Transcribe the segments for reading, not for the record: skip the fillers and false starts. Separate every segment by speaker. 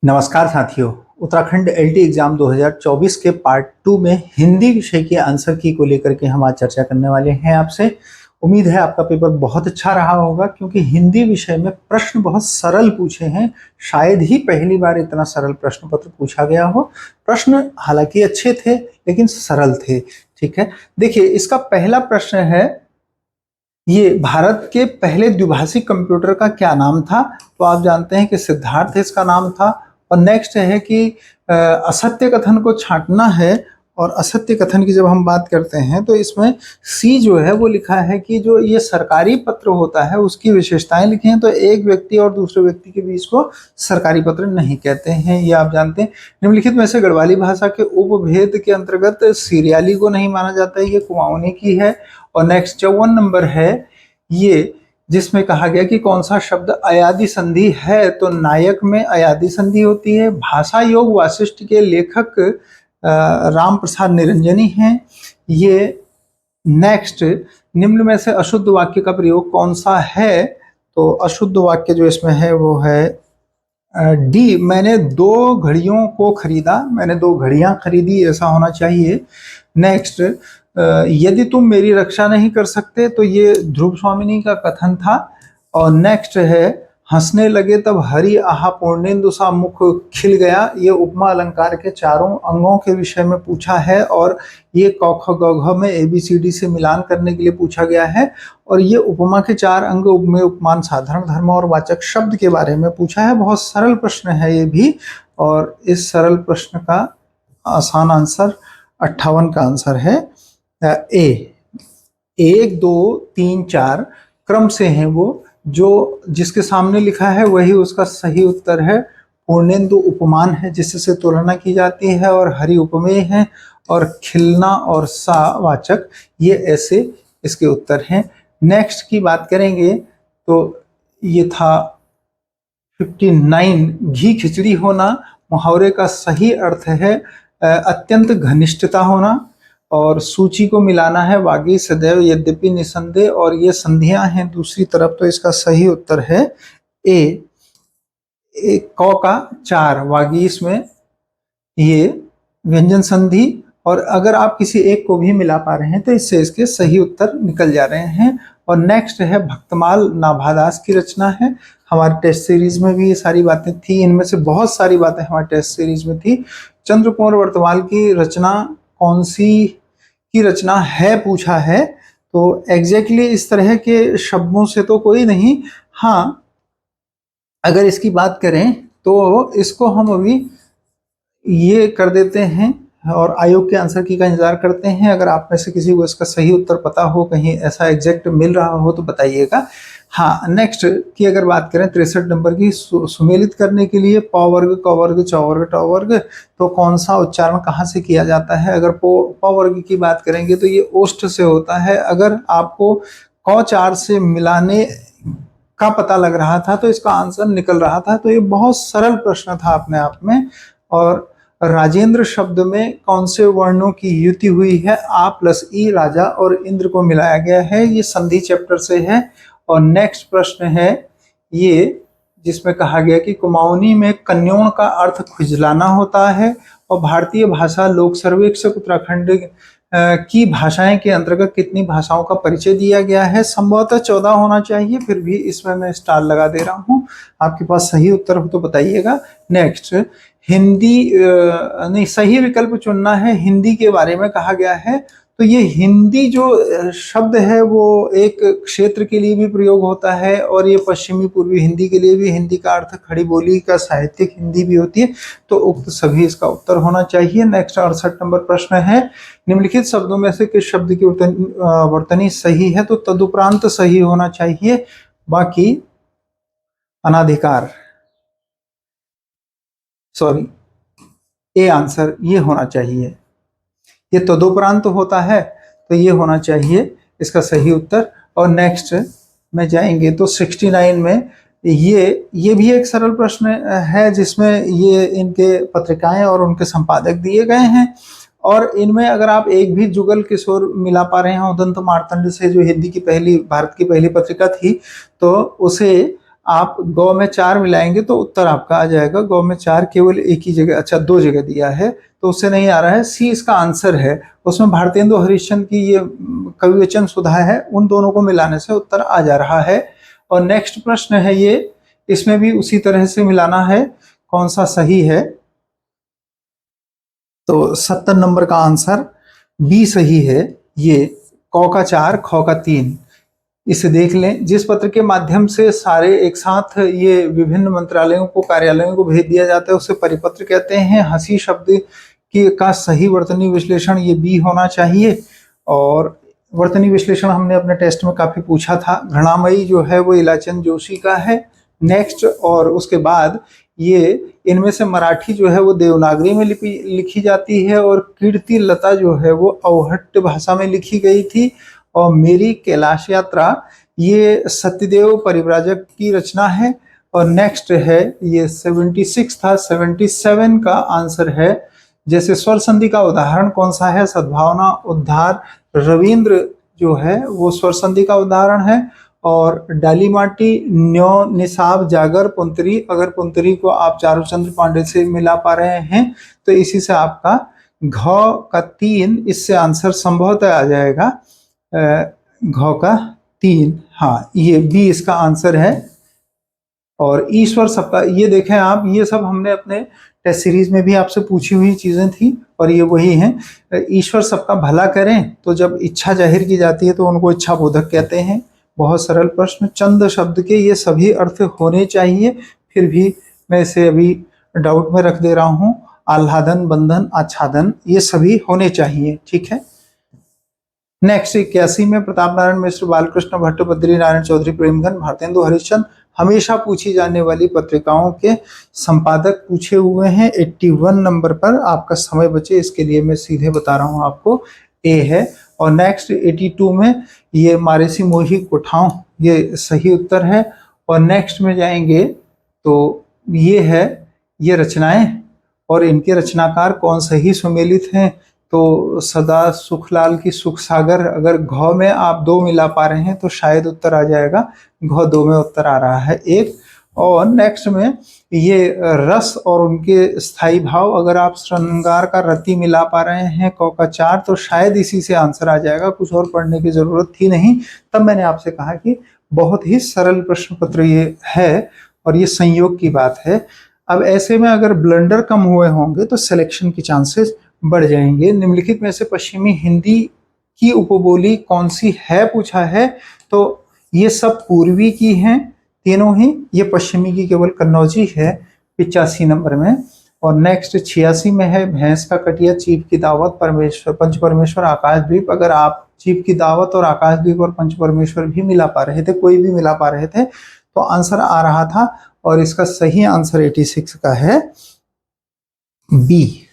Speaker 1: नमस्कार साथियों। Uttarakhand LT exam 2024 के पार्ट 2 में हिंदी विषय के आंसर की को लेकर के हम आज चर्चा करने वाले हैं आपसे। उम्मीद है आपका पेपर बहुत अच्छा रहा होगा, क्योंकि हिंदी विषय में प्रश्न बहुत सरल पूछे हैं। शायद ही पहली बार इतना सरल प्रश्न पत्र पूछा गया हो। प्रश्न हालांकि अच्छे थे लेकिन सरल थे। ठीक है, देखिए इसका पहला प्रश्न है, ये भारत के पहले द्विभाषी कंप्यूटर का क्या नाम था? तो आप जानते हैं कि सिद्धार्थ इसका नाम था। और नेक्स्ट है कि असत्य कथन को छांटना है। और असत्य कथन की जब हम बात करते हैं तो इसमें सी जो है वो लिखा है कि जो ये सरकारी पत्र होता है उसकी विशेषताएं लिखी हैं। तो एक व्यक्ति और दूसरे व्यक्ति के बीच को सरकारी पत्र नहीं कहते हैं, ये आप जानते हैं। निम्नलिखित में से गढ़वाली भाषा के उपभेद के अंतर्गत सीरियाली को नहीं माना जाता है, ये कुमाऊनी की है। और नेक्स्ट 54 नंबर है ये, जिसमें कहा गया कि कौन सा शब्द अयादि संधि है? तो नायक में अयादि संधि होती है। भाषा योग वासिष्ठ के लेखक राम प्रसाद निरंजनी हैं ये। नेक्स्ट, निम्न में से अशुद्ध वाक्य का प्रयोग कौन सा है? तो अशुद्ध वाक्य जो इसमें है वो है डी, मैंने 2 घड़ियों को खरीदा। मैंने 2 घड़ियां खरीदी, ऐसा होना चाहिए। नेक्स्ट, यदि तुम मेरी रक्षा नहीं कर सकते, तो ये ध्रुव स्वामिनी का कथन था। और नेक्स्ट है, हंसने लगे तब हरि आहा पूर्णेंदु सा मुख खिल गया। ये उपमा अलंकार के चारों अंगों के विषय में पूछा है। और ये क ख ग घ में ABCD से मिलान करने के लिए पूछा गया है। और ये उपमा के 4 अंग, उपमेय, उपमान, साधारण, धर्म और वाचक शब्द के बारे में पूछा है। बहुत सरल प्रश्न है ये भी। और इस सरल प्रश्न का आसान आंसर 58 का आंसर है ए। 1 2 3 4 क्रम से हैं वो, जो जिसके सामने लिखा है वही उसका सही उत्तर है। पूर्णेंदु उपमान है जिससे तुलना की जाती है, और हरि उपमेय है, और खिलना और सा वाचक, ये ऐसे इसके उत्तर हैं। नेक्स्ट की बात करेंगे तो ये था 59, घी खिचड़ी होना। मुहावरे का सही अर्थ है अत्यंत घनिष्ठता होना। और सूची को मिलाना है वागी, सदैव, यद्यपि, निसंदेह। और ये संधियां हैं दूसरी तरफ, तो इसका सही उत्तर है ए। एक क का 4 वागीश में ये व्यंजन संधि। और अगर आप किसी एक को भी मिला पा रहे हैं तो इससे इसके सही उत्तर निकल जा रहे हैं। और नेक्स्ट है भक्तमाल, नाभादास की रचना है। हमारे टेस्ट सीरीज में भी ये सारी बातें थी, इनमें से बहुत सारी बातें हमारे टेस्ट सीरीज में थी। चंद्र कुंवर वर्तमान की रचना कौन सी की रचना है पूछा है। तो एग्जैक्टली इस तरह के शब्दों से तो कोई नहीं। हाँ, अगर इसकी बात करें तो इसको हम अभी ये कर देते हैं और आयोग के आंसर की का इंतजार करते हैं। अगर आप में से किसी को इसका सही उत्तर पता हो, कहीं ऐसा एग्जैक्ट मिल रहा हो तो बताइएगा। हाँ, नेक्स्ट की अगर बात करें 63 नंबर की, सुमेलित करने के लिए प वर्ग, क वर्ग, च वर्ग, ट वर्ग, तो कौन सा उच्चारण कहाँ से किया जाता है? अगर प वर्ग की बात करेंगे तो ये ओष्ठ से होता है। अगर आपको क 4 से मिलाने का पता लग रहा था तो इसका आंसर निकल रहा था। तो ये बहुत सरल प्रश्न था अपने आप में। और राजेंद्र शब्द में कौन से वर्णों की युति हुई है? आ प्लस ई, राजा और इंद्र को मिलाया गया है। ये संधि चैप्टर से है। और नेक्स्ट प्रश्न है ये, जिसमें कहा गया कि कुमाऊनी में कन्योण का अर्थ खुजलाना होता है। और भारतीय भाषा लोक सर्वेक्षक उत्तराखंड की भाषाएं के अंतर्गत कितनी भाषाओं का परिचय दिया गया है? संभवतः 14 होना चाहिए, फिर भी इसमें मैं स्टार लगा दे रहा हूँ। आपके पास सही उत्तर हो तो बताइएगा। नेक्स्ट, हिंदी नहीं, सही विकल्प चुनना है। हिंदी के बारे में कहा गया है। तो ये हिंदी जो शब्द है वो एक क्षेत्र के लिए भी प्रयोग होता है, और ये पश्चिमी पूर्वी हिंदी के लिए भी। हिंदी का अर्थ खड़ी बोली का साहित्यिक हिंदी भी होती है। तो उक्त सभी इसका उत्तर होना चाहिए। नेक्स्ट 68 नंबर प्रश्न है, निम्नलिखित शब्दों में से किस शब्द की वर्तनी सही है? तो तदुपरांत सही होना चाहिए, बाकी अनाधिकार, सॉरी, ए आंसर ये होना चाहिए। ये तदुपरांत होता है तो ये होना चाहिए इसका सही उत्तर। और नेक्स्ट में जाएंगे तो 69 में ये भी एक सरल प्रश्न है, जिसमें ये इनके पत्रिकाएं और उनके संपादक दिए गए हैं। और इनमें अगर आप एक भी जुगल किशोर मिला पा रहे हैं उदंत मार्तंड से, जो हिंदी की पहली, भारत की पहली पत्रिका थी, तो उसे आप गौ में 4 मिलाएंगे तो उत्तर आपका आ जाएगा। गौ में 4 केवल एक ही जगह, अच्छा 2 जगह दिया है तो उससे नहीं आ रहा है। सी इसका आंसर है। उसमें भारतेंदु हरिश्चंद्र की ये कविवचन सुधा है, उन दोनों को मिलाने से उत्तर आ जा रहा है। और नेक्स्ट प्रश्न है ये, इसमें भी उसी तरह से मिलाना है कौन सा सही है। तो 70 नंबर का आंसर बी सही है। ये कौ का 4 खौ का 3। इसे देख लें। जिस पत्र के माध्यम से सारे एक साथ ये विभिन्न मंत्रालयों को, कार्यालयों को भेज दिया जाता है उसे परिपत्र कहते हैं। हंसी शब्द की का सही वर्तनी विश्लेषण ये बी होना चाहिए। और वर्तनी विश्लेषण हमने अपने टेस्ट में काफी पूछा था। घृणामयी जो है वो इलाचंद जोशी का है। नेक्स्ट, और उसके बाद ये इनमें से मराठी जो है वो देवनागरी में लिखी जाती है और कीर्ति लता जो है वो अवहट्ट भाषा में लिखी गई थी। और मेरी कैलाश यात्रा ये सत्यदेव परिव्राजक की रचना है। और नेक्स्ट है ये 76 था, 77 का आंसर है। जैसे स्वर संधि का उदाहरण कौन सा है? सद्भावना, उद्धार, रविंद्र जो है वो स्वर संधि का उदाहरण है। और डाली माटी, न्यो, निसाब, जागर, पुंतरी, अगर पुंतरी को आप चारुचंद्र पांडे से मिला पा रहे हैं तो इसी से आपका घ का 3, इससे आंसर संभवतः आ जाएगा घ का 3। हाँ, ये बी इसका आंसर है। और ईश्वर सबका, ये देखें आप, ये सब हमने अपने टेस्ट सीरीज में भी आपसे पूछी हुई चीजें थी और ये वही हैं। ईश्वर सबका भला करें तो जब इच्छा जाहिर की जाती है तो उनको इच्छा बोधक कहते हैं। बहुत सरल प्रश्न। चंद शब्द के ये सभी अर्थ होने चाहिए, फिर भी मैं इसे अभी डाउट में रख दे रहा हूं। आह्लादन, बंधन, आच्छादन, ये सभी होने चाहिए। ठीक है। नेक्स्ट 81 में प्रताप नारायण मिश्र, बालकृष्ण भट्ट, बद्री नारायण चौधरी, प्रेमगन, भारतेंदु हरिश्चंद्र हमेशा पूछी जाने वाली पत्रिकाओं के संपादक पूछे हुए हैं। 81 नंबर पर आपका समय बचे इसके लिए मैं सीधे बता रहा हूं आपको, ए है। और नेक्स्ट 82 में ये मारेसी मोही कोठाओं, ये सही उत्तर है। और नेक्स्ट में जाएंगे तो ये है ये रचनाएं और इनके रचनाकार कौन सही सुमेलित हैं। तो सदा सुखलाल की सुख सागर, अगर घ में आप 2 मिला पा रहे हैं तो शायद उत्तर आ जाएगा। घ 2 में उत्तर आ रहा है 1। और नेक्स्ट में ये रस और उनके स्थायी भाव, अगर आप श्रृंगार का रति मिला पा रहे हैं क का 4 तो शायद इसी से आंसर आ जाएगा। कुछ और पढ़ने की जरूरत थी नहीं। तब मैंने आपसे कहा कि बहुत ही सरल प्रश्न पत्र ये है और ये संयोग की बात है। अब ऐसे में अगर ब्लंडर कम हुए होंगे तो सिलेक्शन की चांसेस बढ़ जाएंगे। निम्नलिखित में से पश्चिमी हिंदी की उपबोली कौन सी है पूछा है। तो ये सब पूर्वी की हैं तीनों ही। ये पश्चिमी की केवल कन्नौजी है 85 नंबर में। और नेक्स्ट 86 में है भैंस का कटिया, चीप की दावत, परमेश्वर, पंच परमेश्वर, आकाशद्वीप। अगर आप चीप की दावत और आकाशद्वीप और पंच परमेश्वर भी मिला पा रहे थे, कोई भी मिला पा रहे थे तो आंसर आ रहा था। और इसका सही आंसर 86 का है बी।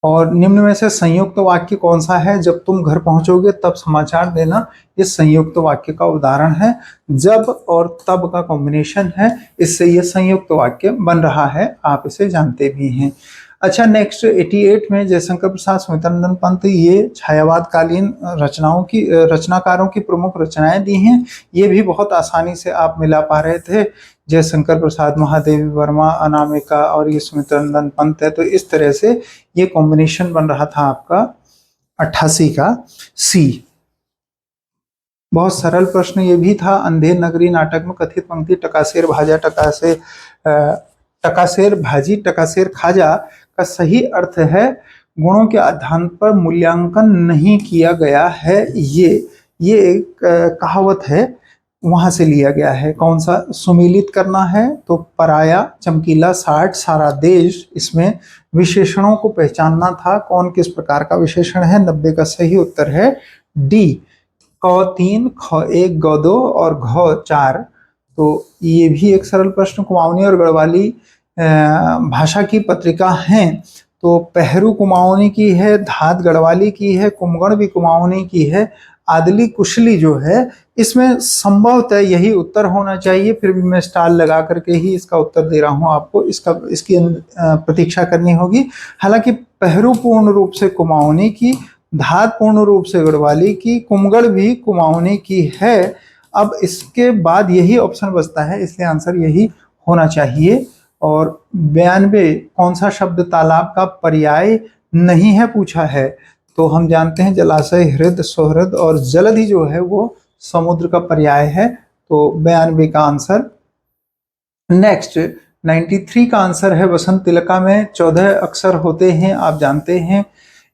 Speaker 1: और निम्न में से संयुक्त वाक्य कौन सा है? जब तुम घर पहुंचोगे तब समाचार देना, ये संयुक्त वाक्य का उदाहरण है। जब और तब का कॉम्बिनेशन है, इससे ये संयुक्त वाक्य बन रहा है, आप इसे जानते भी हैं। अच्छा, नेक्स्ट 88 में जयशंकर प्रसाद, सुमित्रानंदन पंत, ये छायावाद कालीन रचनाकारों की प्रमुख रचनाएं दी हैं। ये भी बहुत आसानी से आप मिला पा रहे थे। जयशंकर प्रसाद, महादेवी वर्मा, अनामिका और ये सुमित्रानंदन पंत है। तो इस तरह से ये कॉम्बिनेशन बन रहा था आपका 88 का सी। बहुत सरल प्रश्न ये भी था। अंधेर नगरी नाटक में कथित पंक्ति टकासेर भाजा टकासेर भाजी टकासेर खाजा का सही अर्थ है गुणों के आधार पर मूल्यांकन नहीं किया गया है। ये एक कहावत है, वहां से लिया गया है। कौन सा? सुमेलित करना है तो पराया, चमकीला, साठ, सारा देश। इसमें विशेषणों को पहचानना था, कौन किस प्रकार का विशेषण है। 90 का सही उत्तर है डी। क 3, ख 1, ग 2 और घ 4। तो ये भी एक सरल प्रश्न। कुमाऊनी और गढ़वाली भाषा की पत्रिका हैं। तो पहरू कुमाऊनी की है, धात गढ़वाली की है, कुमगढ़ भी कुमाऊनी की है, आदली कुशली जो है, इसमें संभवतः यही उत्तर होना चाहिए। फिर भी मैं स्टार लगा करके ही इसका उत्तर दे रहा हूं आपको। इसकी प्रतीक्षा करनी होगी। हालांकि पहरू पूर्ण रूप से कुमाऊनी की, धात पूर्ण रूप से गढ़वाली की, कुमगढ़ भी कुमाऊनी की है। अब इसके बाद यही ऑप्शन बचता है, इसलिए आंसर यही होना चाहिए। और 92 कौन सा शब्द तालाब का पर्याय नहीं है पूछा है, तो हम जानते हैं जलाशय, हृद, सुहृद और जलधि जो है वो समुद्र का पर्याय है, तो 92 का आंसर। नेक्स्ट 93 का आंसर है वसंत तिलका में 14 अक्षर होते हैं, आप जानते हैं।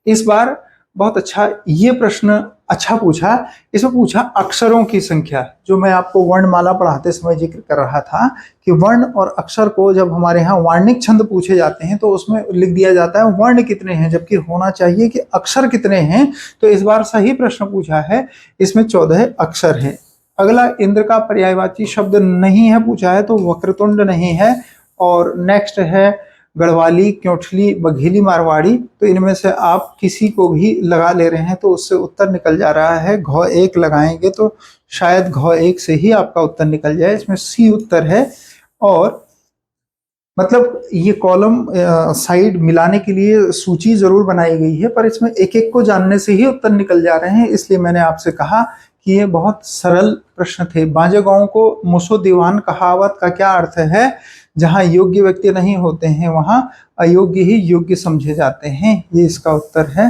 Speaker 1: इस बार बहुत अच्छा ये प्रश्न अच्छा पूछा, इसमें पूछा अक्षरों की संख्या। जो मैं आपको वर्णमाला पढ़ाते समय जिक्र कर रहा था कि वर्ण और अक्षर को जब हमारे यहाँ वार्णिक छंद पूछे जाते हैं तो उसमें लिख दिया जाता है वर्ण कितने हैं, जबकि होना चाहिए कि अक्षर कितने हैं। तो इस बार सही प्रश्न पूछा है, इसमें 14 अक्षर हैं। अगला इंद्र का पर्यायवाची शब्द नहीं है पूछा है, तो वक्रतुंड नहीं है। और नेक्स्ट है गढ़वाली, क्योंठली, बघेली, मारवाड़ी। तो इनमें से आप किसी को भी लगा ले रहे हैं तो उससे उत्तर निकल जा रहा है। घ एक लगाएंगे तो शायद घ एक से ही आपका उत्तर निकल जाए, इसमें सी उत्तर है। और मतलब ये कॉलम साइड मिलाने के लिए सूची जरूर बनाई गई है, पर इसमें एक एक को जानने से ही उत्तर निकल जा रहे हैं, इसलिए मैंने आपसे कहा कि ये बहुत सरल प्रश्न थे। बांजे गांव को मुसो दीवान कहावत का क्या अर्थ है? जहां योग्य व्यक्ति नहीं होते हैं वहां अयोग्य ही योग्य समझे जाते हैं, ये इसका उत्तर है।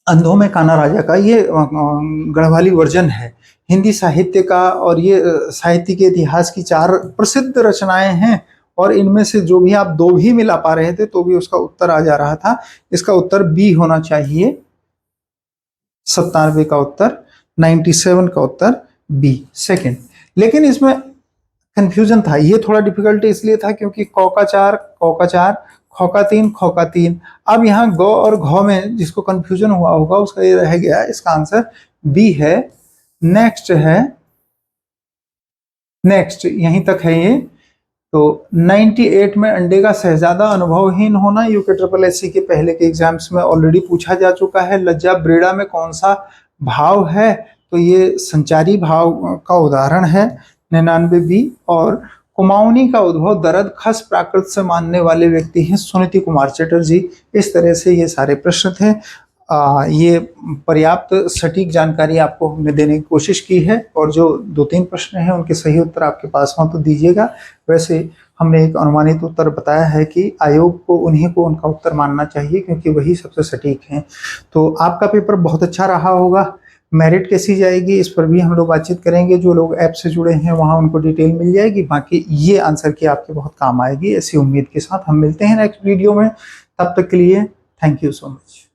Speaker 1: अंधों में कान्हा राजा का ये गढ़वाली वर्जन है। हिंदी साहित्य का और ये साहित्य के इतिहास की 4 प्रसिद्ध रचनाएं हैं, और इनमें से जो भी आप 2 भी मिला पा रहे थे तो भी उसका उत्तर आ जा रहा था। इसका उत्तर बी होना चाहिए, 97 का उत्तर, 97 का उत्तर बी सेकंड। लेकिन इसमें कंफ्यूजन था, ये थोड़ा डिफिकल्ट इसलिए था क्योंकि क का 4, क का 4, ख का 3, ख का 3। अब यहाँ ग और घ में जिसको कंफ्यूजन हुआ होगा उसका ये रह गया, इसका आंसर बी है। नेक्स्ट है, नेक्स्ट यहीं तक है ये। तो 98 में अंडे का शहजादा अनुभवहीन होना यूके ट्रिपल एससी के पहले के एग्जाम्स में ऑलरेडी पूछा जा चुका है। लज्जा ब्रेड़ा में कौन सा भाव है? तो ये संचारी भाव का उदाहरण है, 99 बी। और कुमाऊनी का उद्भव दर्द खस प्राकृत से मानने वाले व्यक्ति हैं सुनीति कुमार चटर्जी। इस तरह से ये सारे प्रश्न थे। ये पर्याप्त सटीक जानकारी आपको हमने देने की कोशिश की है, और जो 2-3 प्रश्न हैं उनके सही उत्तर आपके पास हो तो दीजिएगा। वैसे हमने एक अनुमानित उत्तर बताया है कि आयोग को उन्हीं को उनका उत्तर मानना चाहिए क्योंकि वही सबसे सटीक हैं। तो आपका पेपर बहुत अच्छा रहा होगा। मेरिट कैसी जाएगी इस पर भी हम लोग बातचीत करेंगे। जो लोग ऐप से जुड़े हैं वहाँ उनको डिटेल मिल जाएगी, बाकी ये आंसर की आपके बहुत काम आएगी, ऐसी उम्मीद के साथ हम मिलते हैं नेक्स्ट वीडियो में। तब तक के लिए थैंक यू सो मच।